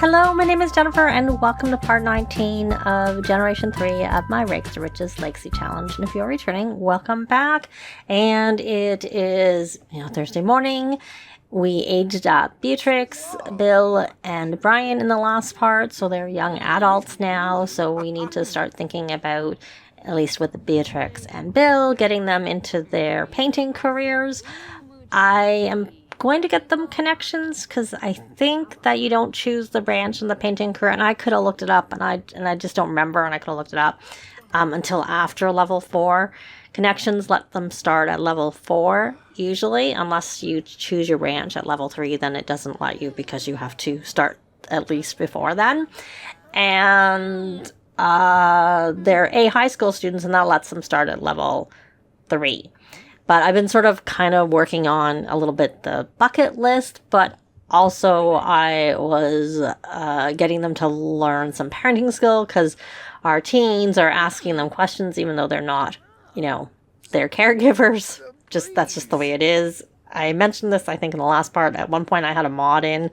Hello, my name is Jennifer, and welcome to part 19 of Generation 3 of my Rakes to Riches Legacy Challenge. And if you're returning, welcome back. And it is, Thursday morning. We aged up Beatrix, Bill, and Brian in the last part, so they're young adults now. So we need to start thinking about, at least with Beatrix and Bill, getting them into their painting careers. I am going to get them connections because I think that you don't choose the branch in the painting career, and I could have looked it up, and I just don't remember, and I could have looked it up until after level 4. Connections let them start at level 4 usually, unless you choose your branch at level 3, then it doesn't let you because you have to start at least before then. And they're A high school students, and that lets them start at level 3. But I've been sort of kind of working on a little bit the bucket list, but also I was getting them to learn some parenting skill because our teens are asking them questions even though they're not, they're caregivers. That's just the way it is. I mentioned this, I think, in the last part. At one point I had a mod in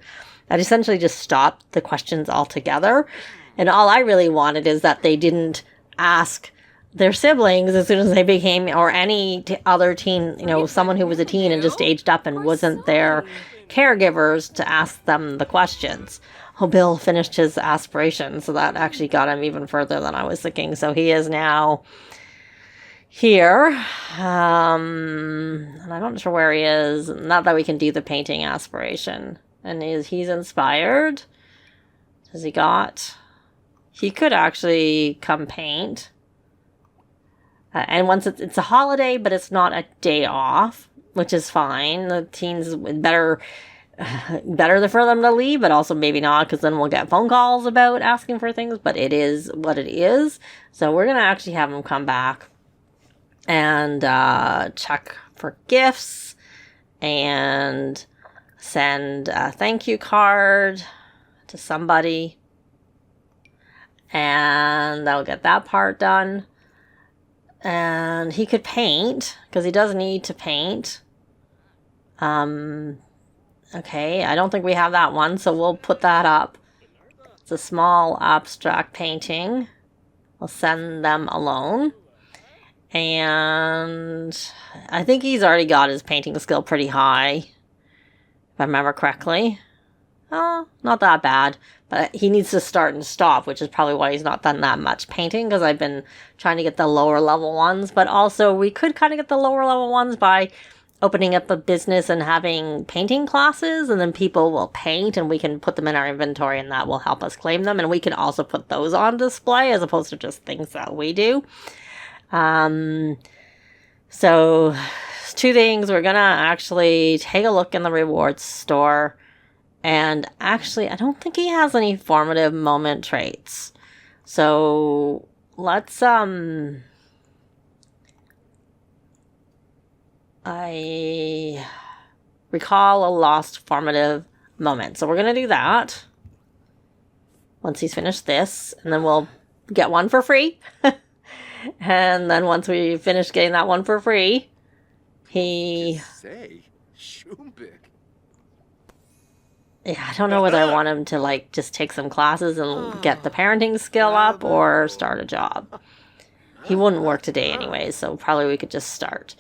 that essentially just stopped the questions altogether. And all I really wanted is that they didn't ask their siblings as soon as they became, or any other teen, someone who was a teen and just aged up and wasn't their caregivers, to ask them the questions. Oh, Bill finished his aspiration, so that actually got him even further than I was thinking. So he is now here, and I'm not sure where he is. Not that we can do the painting aspiration. And he's inspired. Has he got? He could actually come paint. And once it's a holiday, but it's not a day off, which is fine. The teens, better for them to leave, but also maybe not, because then we'll get phone calls about asking for things, but it is what it is. So we're going to actually have them come back and check for gifts and send a thank you card to somebody. And that'll get that part done. And he could paint, because he does need to paint. Okay, I don't think we have that one, so we'll put that up. It's a small abstract painting. We'll send them alone. And I think he's already got his painting skill pretty high, if I remember correctly. Oh, not that bad. But he needs to start and stop, which is probably why he's not done that much painting, because I've been trying to get the lower level ones. But also, we could kind of get the lower level ones by opening up a business and having painting classes, and then people will paint, and we can put them in our inventory, and that will help us claim them. And we can also put those on display, as opposed to just things that we do. So, 2 things. We're going to actually take a look in the rewards store. And actually, I don't think he has any formative moment traits. So let's, I recall a lost formative moment. So we're going to do that once he's finished this. And then we'll get one for free. And then once we finish getting that one for free, yeah, I don't know whether I want him to, just take some classes and get the parenting skill up or start a job. He wouldn't work today anyway, so probably we could just start.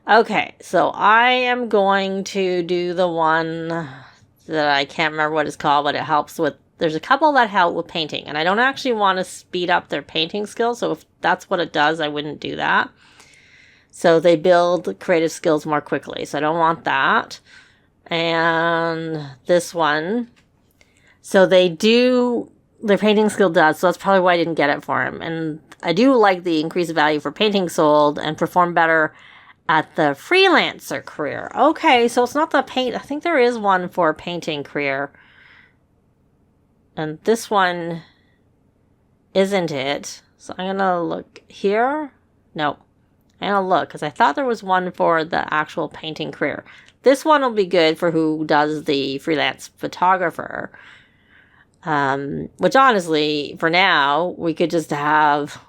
Okay, so I am going to do the one that I can't remember what it's called, but it helps with... There's a couple that help with painting, and I don't actually want to speed up their painting skills, so if that's what it does, I wouldn't do that. So they build creative skills more quickly, so I don't want that. And this one, so they do, their painting skill does, so that's probably why I didn't get it for him. And I do like the increased value for painting sold and perform better at the freelancer career. Okay, so it's not the paint, I think there is one for painting career. And this one isn't it. So I'm going to look here. No, I'm going to look, because I thought there was one for the actual painting career. This one will be good for who does the freelance photographer. Which honestly, for now, we could just have...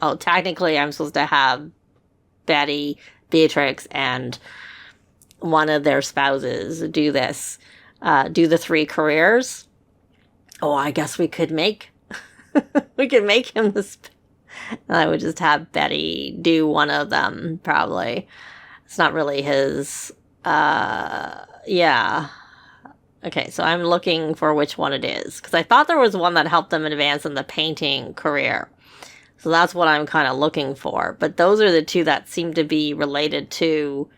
oh, technically I'm supposed to have Betty, Beatrix, and one of their spouses do this. Do the 3 careers. Oh, I guess we could make we could make him this. I would just have Betty do one of them, probably. It's not really his, yeah. Okay, so I'm looking for which one it is, because I thought there was one that helped them advance in the painting career. So that's what I'm kind of looking for. But those are the two that seem to be related to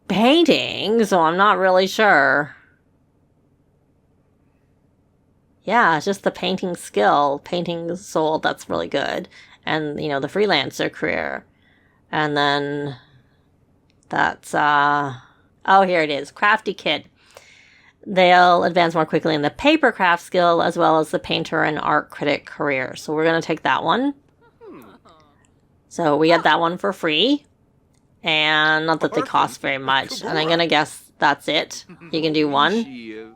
painting, so I'm not really sure. Yeah, it's just the painting skill, painting soul, that's really good. And, you know, the freelancer career. And then that's, oh, here it is, crafty kid. They'll advance more quickly in the paper craft skill as well as the painter and art critic career. So we're going to take that one. So we get that one for free. And not that they cost very much. And I'm going to guess that's it. You can do one.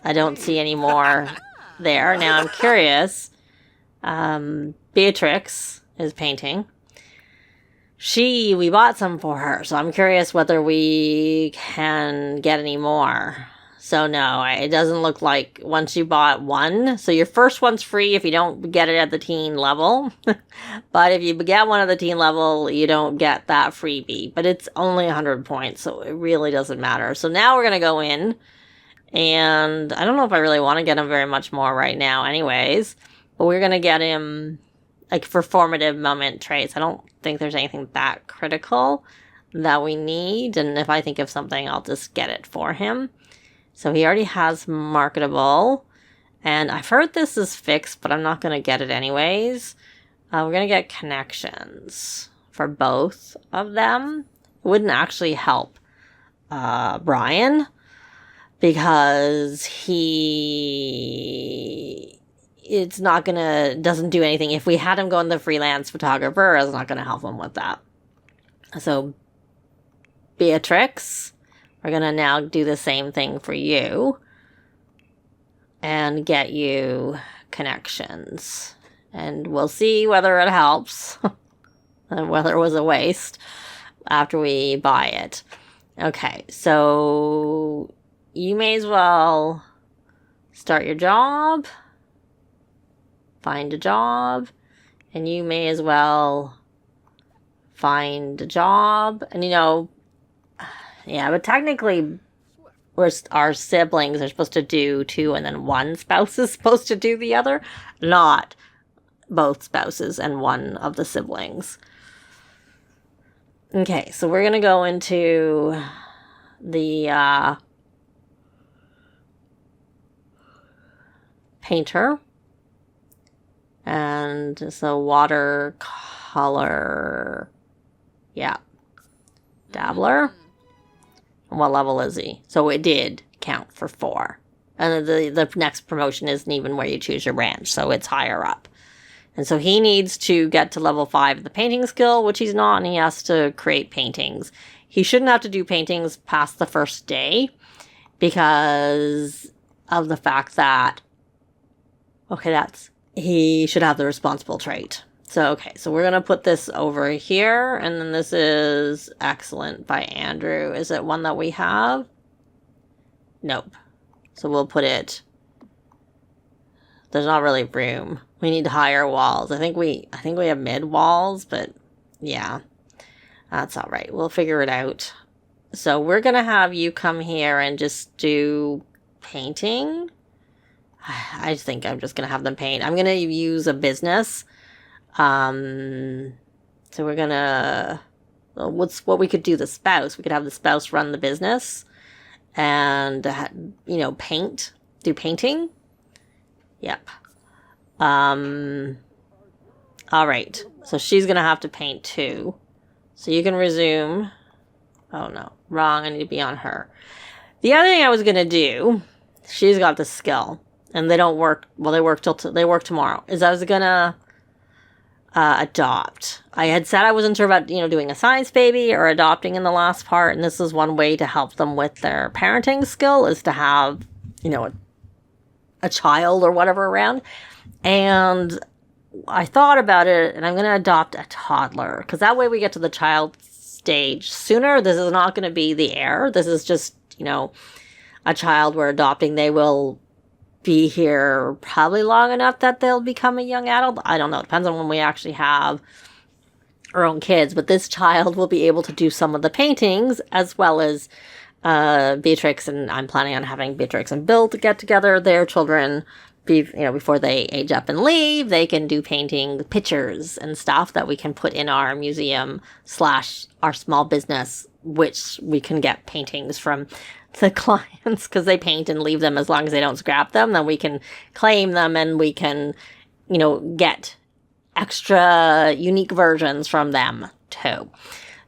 I don't see any more there. Now I'm curious. Beatrix is painting. We bought some for her, so I'm curious whether we can get any more. So no, it doesn't look like once you bought one. So your first one's free if you don't get it at the teen level. But if you get one at the teen level, you don't get that freebie. But it's only 100 points, so it really doesn't matter. So now we're going to go in. And I don't know if I really want to get him very much more right now anyways. But we're going to get him like for formative moment traits. I don't think there's anything that critical that we need. And if I think of something, I'll just get it for him. So he already has marketable. And I've heard this is fixed, but I'm not going to get it anyways. We're going to get connections for both of them. It wouldn't actually help Brian, because doesn't do anything. If we had him go in the freelance photographer, it's not going to help him with that. So Beatrix, we're going to now do the same thing for you and get you connections. And we'll see whether it helps and whether it was a waste after we buy it. Okay, so you may as well start your job, find a job, and you may as well find a job. And, you know, yeah, but technically our siblings are supposed to do two, and then one spouse is supposed to do the other, not both spouses and one of the siblings. Okay, so we're going to go into the painter. And so watercolor, yeah, dabbler. What level is he? So it did count for 4. And the next promotion isn't even where you choose your branch, so it's higher up. And so he needs to get to level 5 of the painting skill, which he's not, and he has to create paintings. He shouldn't have to do paintings past the first day because of the fact that, he should have the responsible trait. So, so we're going to put this over here, and then this is excellent by Andrew. Is it one that we have? Nope. So we'll put it, there's not really room. We need higher walls. I think we have mid walls, but yeah, that's all right. We'll figure it out. So we're going to have you come here and just do painting. I think I'm just going to have them paint. I'm going to use a business. So we're going to, what we could do, the spouse. We could have the spouse run the business and, paint, do painting. Yep. All right. So she's going to have to paint too. So you can resume. Oh no, wrong. I need to be on her. The other thing I was going to do, she's got the skill. And they don't work, well, they work tomorrow, is I was going to adopt. I had said I wasn't sure about, doing a science baby or adopting in the last part. And this is one way to help them with their parenting skill, is to have, a child or whatever around. And I thought about it, and I'm going to adopt a toddler, because that way we get to the child stage sooner. This is not going to be the heir. This is just, a child we're adopting. They will be here probably long enough that they'll become a young adult. I don't know. It depends on when we actually have our own kids. But this child will be able to do some of the paintings, as well as Beatrix, and I'm planning on having Beatrix and Bill to get together. Their children, before they age up and leave, they can do painting pictures and stuff that we can put in our museum / our small business, which we can get paintings from the clients because they paint and leave them as long as they don't scrap them. Then we can claim them and we can, get extra unique versions from them too.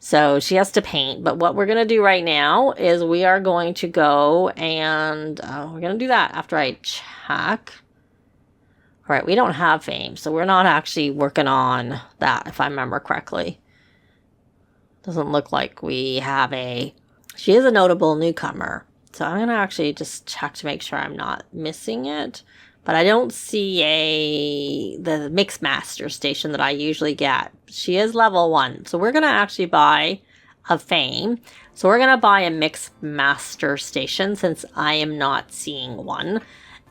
So she has to paint. But what we're going to do right now is we are going to go and we're going to do that after I check. All right, we don't have fame, so we're not actually working on that, if I remember correctly. Doesn't look like we have she is a notable newcomer. So I'm going to actually just check to make sure I'm not missing it. But I don't see the mix master station that I usually get. She is level 1. So we're going to actually buy a fame. So we're going to buy a mix master station since I am not seeing one.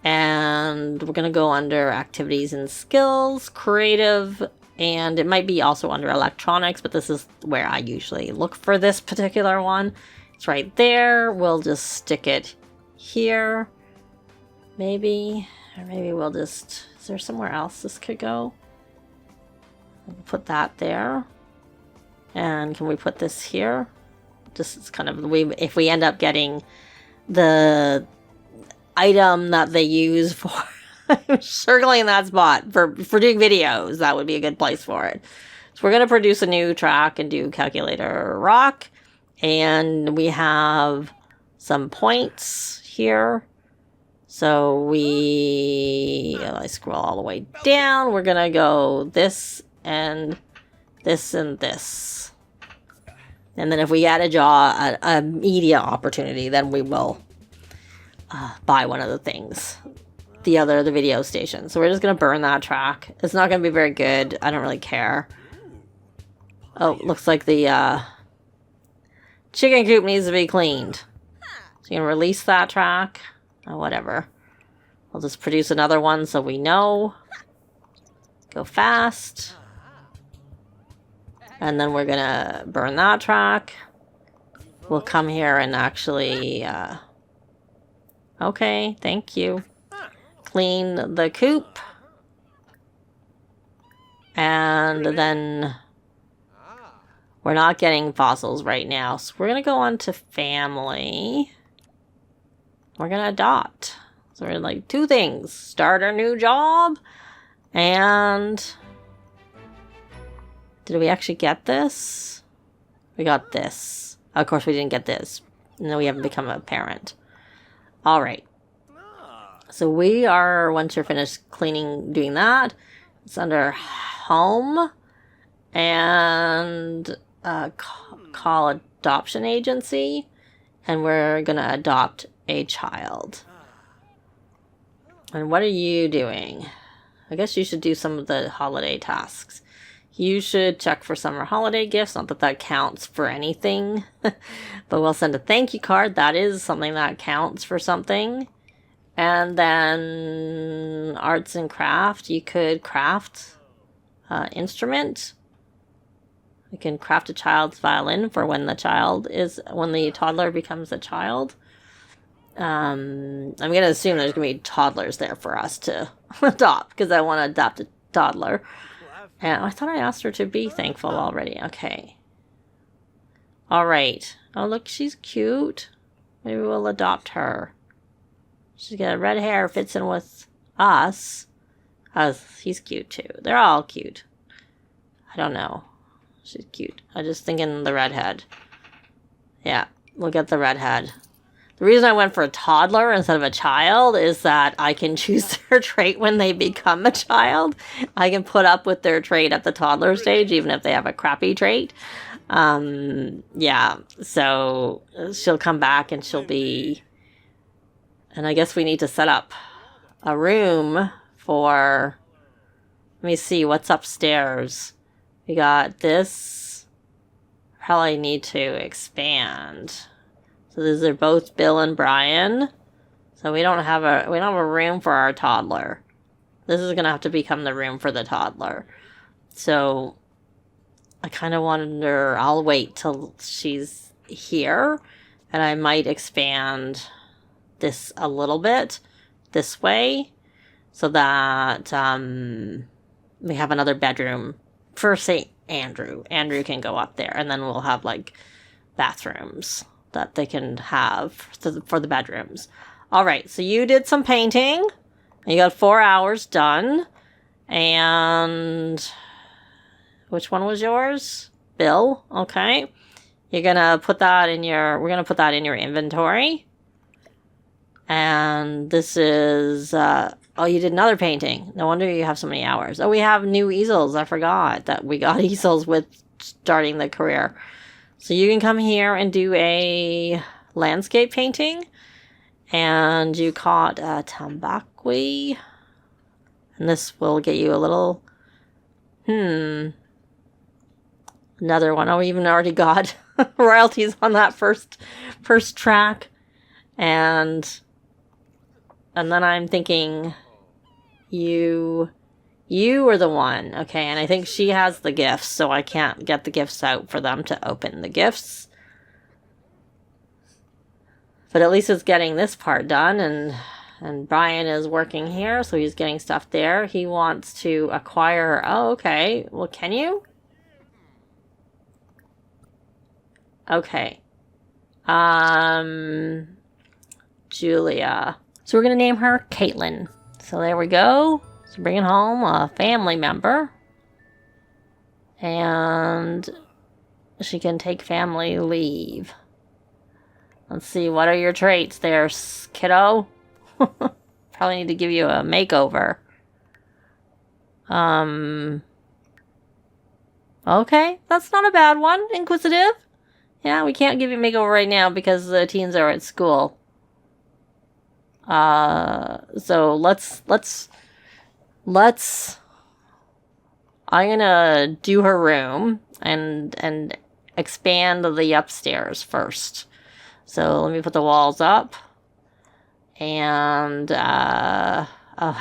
And we're going to go under activities and skills, creative, and it might be also under electronics, but this is where I usually look for this particular one. It's right there. We'll just stick it here. Maybe. Or maybe we'll just... Is there somewhere else this could go? We'll put that there. And can we put this here? Just it's kind of... if we end up getting the item that they use for... circling that spot for doing videos, that would be a good place for it. So we're going to produce a new track and do calculator rock. And we have some points here. So I scroll all the way down. We're going to go this and this and this. And then if we get a media opportunity, then we will buy one of the things. The video station. So we're just going to burn that track. It's not going to be very good. I don't really care. Oh, looks like the chicken coop needs to be cleaned. So you can release that track. Oh, whatever. We'll just produce another one so we know. Go fast. And then we're going to burn that track. We'll come here and actually... okay, thank you. Clean the coop. And then we're not getting fossils right now. So we're going to go on to family. We're going to adopt. So we're like 2 things. Start a new job. And did we actually get this? We got this. Of course we didn't get this. No, we haven't become a parent. All right. So we are, once you're finished doing that, it's under home and call adoption agency, and we're going to adopt a child. And what are you doing? I guess you should do some of the holiday tasks. You should check for summer holiday gifts. Not that that counts for anything, but we'll send a thank you card. That is something that counts for something. And then arts and craft. You could craft instrument. You can craft a child's violin for when the toddler becomes a child. I'm going to assume there's going to be toddlers there for us to adopt because I want to adopt a toddler. And I thought I asked her to be thankful already. Okay. All right. Oh, look, she's cute. Maybe we'll adopt her. She's got red hair, fits in with us. He's cute too. They're all cute. I don't know. She's cute. I'm just thinking the redhead. Yeah, we'll get the redhead. The reason I went for a toddler instead of a child is that I can choose their trait when they become a child. I can put up with their trait at the toddler stage, even if they have a crappy trait. Yeah, so she'll come back and she'll be... And I guess we need to set up a room for... Let me see, what's upstairs? We got this. Probably need to expand. So these are both Bill and Brian. So we don't have a room for our toddler. This is gonna have to become the room for the toddler. So I kind of wonder, I'll wait till she's here, and I might expand this a little bit this way so that we have another bedroom for, say, Andrew. Andrew can go up there, and then we'll have like bathrooms that they can have for the bedrooms. All right, so you did some painting. You got 4 hours done. And which one was yours? Bill. Okay. You're going to put that in we're going to put that in your inventory. And this is, oh, you did another painting. No wonder you have so many hours. Oh, we have new easels. I forgot that we got easels with starting the career. So you can come here and do a landscape painting. And you caught Tambaqui. And this will get you a little, another one. Oh, we even already got royalties on that first track. And then I'm thinking, you are the one. Okay, and I think she has the gifts, so I can't get the gifts out for them to open the gifts. But at least it's getting this part done, and Brian is working here, so he's getting stuff there. He wants to acquire... Oh, okay. Well, can you? Okay. Julia. So we're going to name her Caitlin. So there we go. So bringing home a family member. And she can take family leave. Let's see, what are your traits there, kiddo? Probably need to give you a makeover. Okay, that's not a bad one. Inquisitive. Yeah, we can't give you a makeover right now because the teens are at school. So let's I'm gonna do her room and expand the upstairs first. So let me put the walls up. And I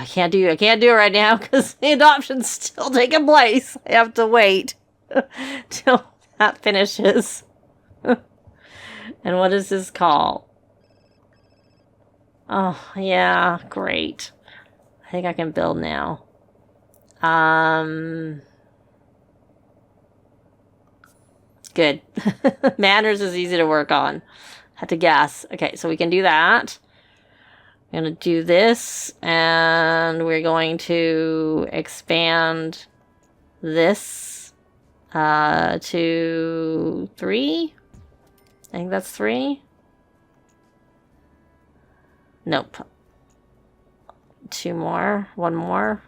can't do it right now because the adoption's still taking place. I have to wait till that finishes. And what does this call? Oh, yeah, great. I think I can build now. Good. Manners is easy to work on. Had to guess. Okay, so we can do that. I'm going to do this, and we're going to expand this to 3. I think that's 3. Nope. 2 more. 1 more.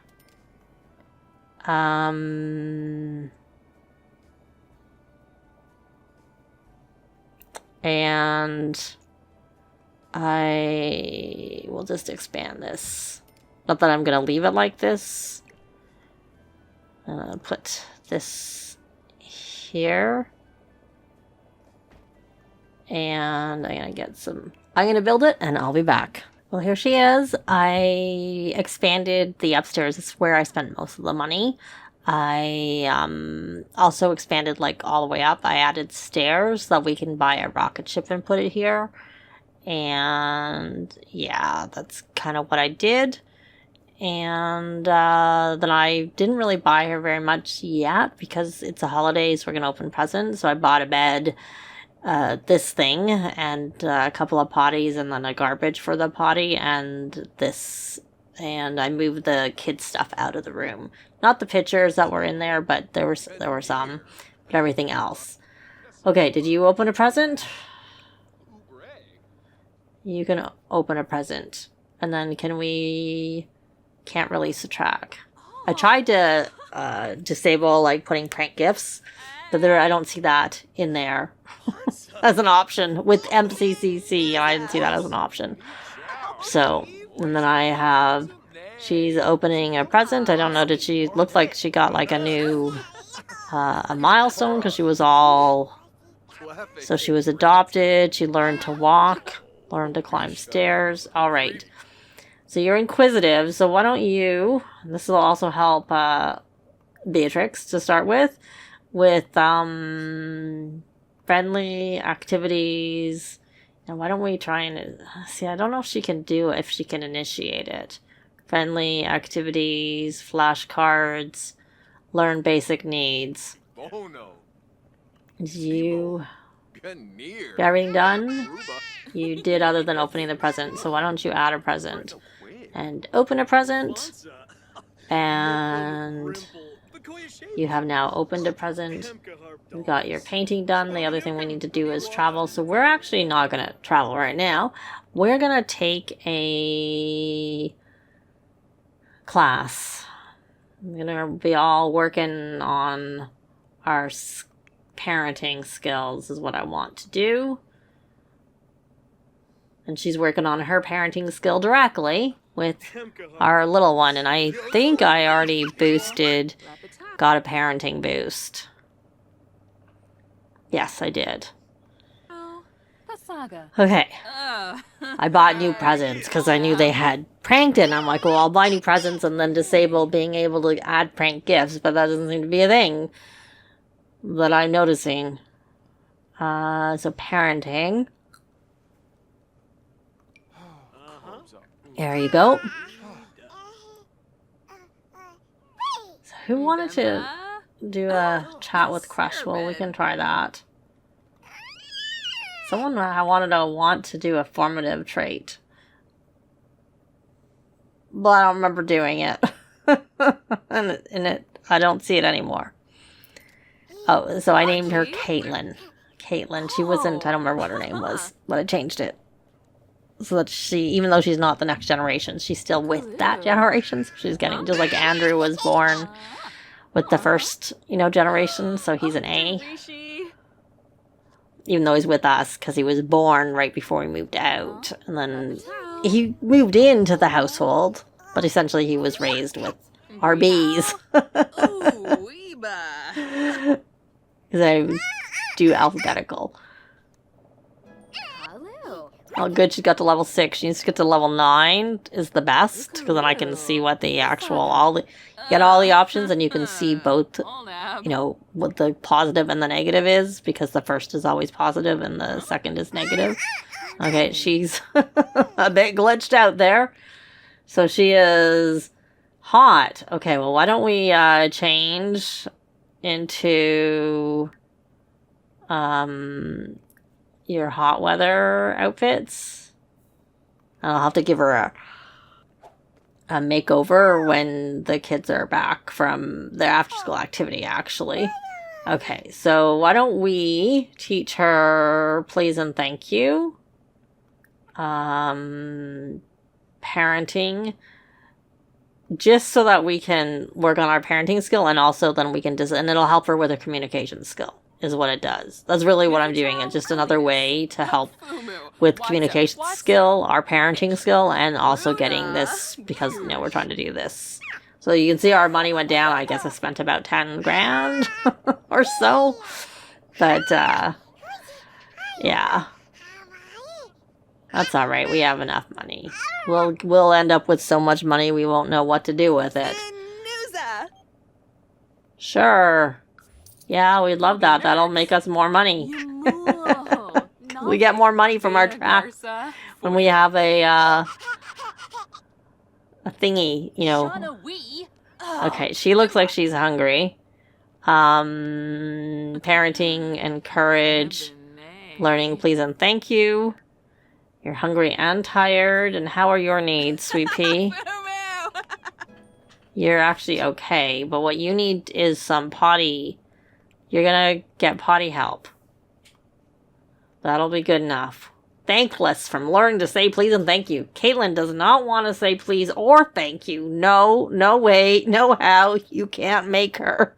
And I will just expand this. Not that I'm going to leave it like this. I'm going to put this here. And I'm going to get some... I'm going to build it, and I'll be back. Well, here she is. I expanded the upstairs. This is where I spent most of the money. I also expanded like all the way up. I added stairs so that we can buy a rocket ship and put it here. And yeah, that's kind of what I did. And then I didn't really buy her very much yet because it's the holidays. We're going to open presents. So I bought a bed, this thing, and a couple of potties, and then a garbage for the potty, and this. And I moved the kids' stuff out of the room. Not the pictures that were in there, but there were some. But everything else. Okay, did you open a present? You can open a present. And then can't release a track. I tried to disable like putting prank gifts, but I don't see that in there as an option with MCCC. I didn't see that as an option. So, and then she's opening a present. I don't know, did she look like she got like a new a milestone because she was adopted. She learned to walk. Learn to climb stairs. All right. So you're inquisitive. So why don't you, this will also help Beatrix to start with friendly activities. And why don't we try and see, I don't know if she can initiate it. Friendly activities, flashcards, learn basic needs. Oh no. You got everything done? You did, other than opening the present. So why don't you add a present? And open a present. And you have now opened a present. You got your painting done. The other thing we need to do is travel. So we're actually not going to travel right now. We're going to take a class. We're going to be all working on our parenting skills is what I want to do. And she's working on her parenting skill directly with our little one. And I think I already got a parenting boost. Yes, I did. Okay. I bought new presents because I knew they had pranked it. And I'm like, well, I'll buy new presents and then disable being able to add prank gifts. But that doesn't seem to be a thing that I'm noticing. So parenting. There you go. So who wanted to do a chat with Crush? Well, we can try that. Someone want to do a formative trait. But I don't remember doing it. and I don't see it anymore. Oh, so I named her Caitlin. Caitlin. She wasn't, I don't remember what her name was, but I changed it. So that even though she's not the next generation, she's still with that generation. So she's getting, just like Andrew was born with the first, generation. So he's an A. Even though he's with us, because he was born right before we moved out. And then he moved into the household, but essentially he was raised with our bees. Because I do alphabetical. Oh, good, she got to level 6. She needs to get to level 9 is the best, because then I can see what the actual, get all the options, and you can see both, what the positive and the negative is, because the first is always positive and the second is negative. Okay, she's a bit glitched out there. So she is hot. Okay, well, why don't we change into your hot weather outfits. I'll have to give her a makeover when the kids are back from their after school activity, actually. Okay, so why don't we teach her please and thank you, parenting, just so that we can work on our parenting skill, and also then we can and it'll help her with her communication skill. Is what it does. That's really what I'm doing. It's just another way to help with communication skill, our parenting skill, and also getting this, because, we're trying to do this. So you can see our money went down. I guess I spent about 10 grand or so. But, yeah. That's all right. We have enough money. We'll end up with so much money we won't know what to do with it. Sure. Yeah, we'd love that. That'll make us more money. We get more money from our track when we have a thingy, Okay, she looks like she's hungry. Parenting, encourage, learning, please and thank you. You're hungry and tired. And how are your needs, sweet pea? You're actually okay, but what you need is some potty. You're gonna get potty help. That'll be good enough. Thankless from learn to say please and thank you. Caitlin does not want to say please or thank you. No way, no how. You can't make her.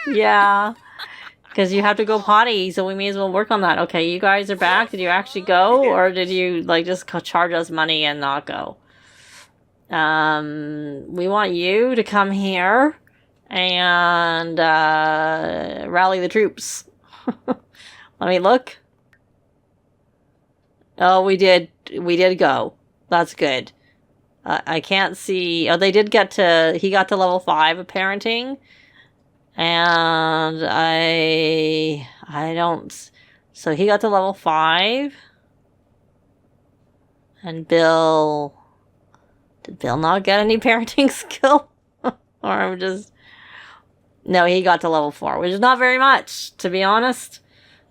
Yeah. Because you have to go potty, so we may as well work on that. Okay, you guys are back. Did you actually go? Or did you, just charge us money and not go? We want you to come here and rally the troops. Let me look. Oh, we did go. That's good. I can't see. Oh, they did get to, he got to level 5 of parenting. And I don't, so he got to level 5. And Bill, did Bill not get any parenting skill? Or I'm just, no, he got to level 4, which is not very much, to be honest.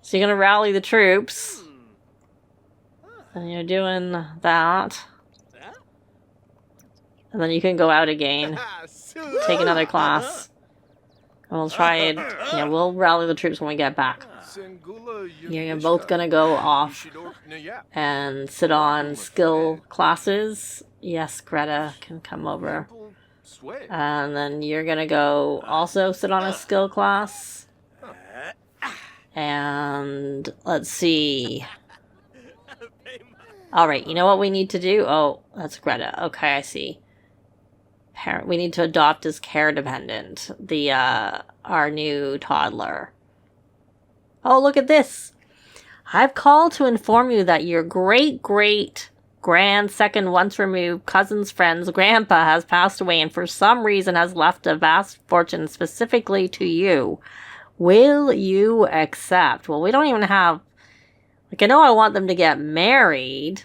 So you're going to rally the troops. And you're doing that. And then you can go out again. Take another class. And we'll try and, yeah, we'll rally the troops when we get back. You're both gonna go off and sit on skill classes. Yes, Greta can come over. And then you're gonna go also sit on a skill class. And let's see. Alright, you know what we need to do? Oh, that's Greta. Okay, I see. Parent, we need to adopt as care dependent the our new toddler. Oh, look at this. I've called to inform you that your great-great-grand second once removed cousin's friend's grandpa has passed away and for some reason has left a vast fortune specifically to you. Will you accept? Well, we don't even have... Like, I know I want them to get married.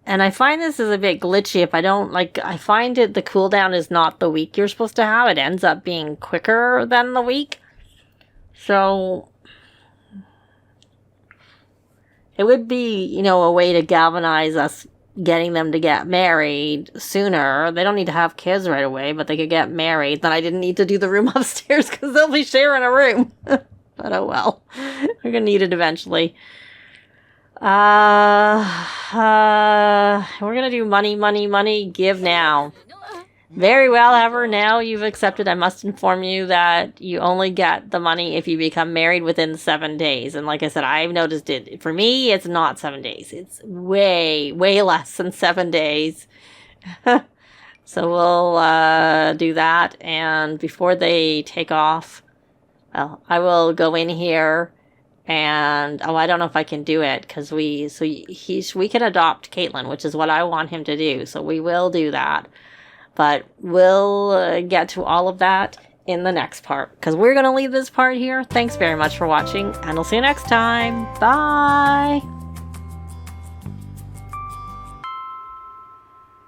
And I find this is a bit glitchy if I don't... Like, I find it the cooldown is not the week you're supposed to have. It ends up being quicker than the week. So, it would be, you know, a way to galvanize us getting them to get married sooner. They don't need to have kids right away, but they could get married. Then I didn't need to do the room upstairs because they'll be sharing a room. But oh well. We're going to need it eventually. We're going to do money, money, money, give now. Very well, however, now you've accepted, I must inform you that you only get the money if you become married within 7 days. And like I said, I've noticed it. For me, it's not 7 days. It's way, way less than 7 days. So we'll do that. And before they take off, well, I will go in here and, oh, I don't know if I can do it because we can adopt Caitlin, which is what I want him to do. So we will do that. But we'll get to all of that in the next part, because we're going to leave this part here. Thanks very much for watching, and I'll see you next time. Bye!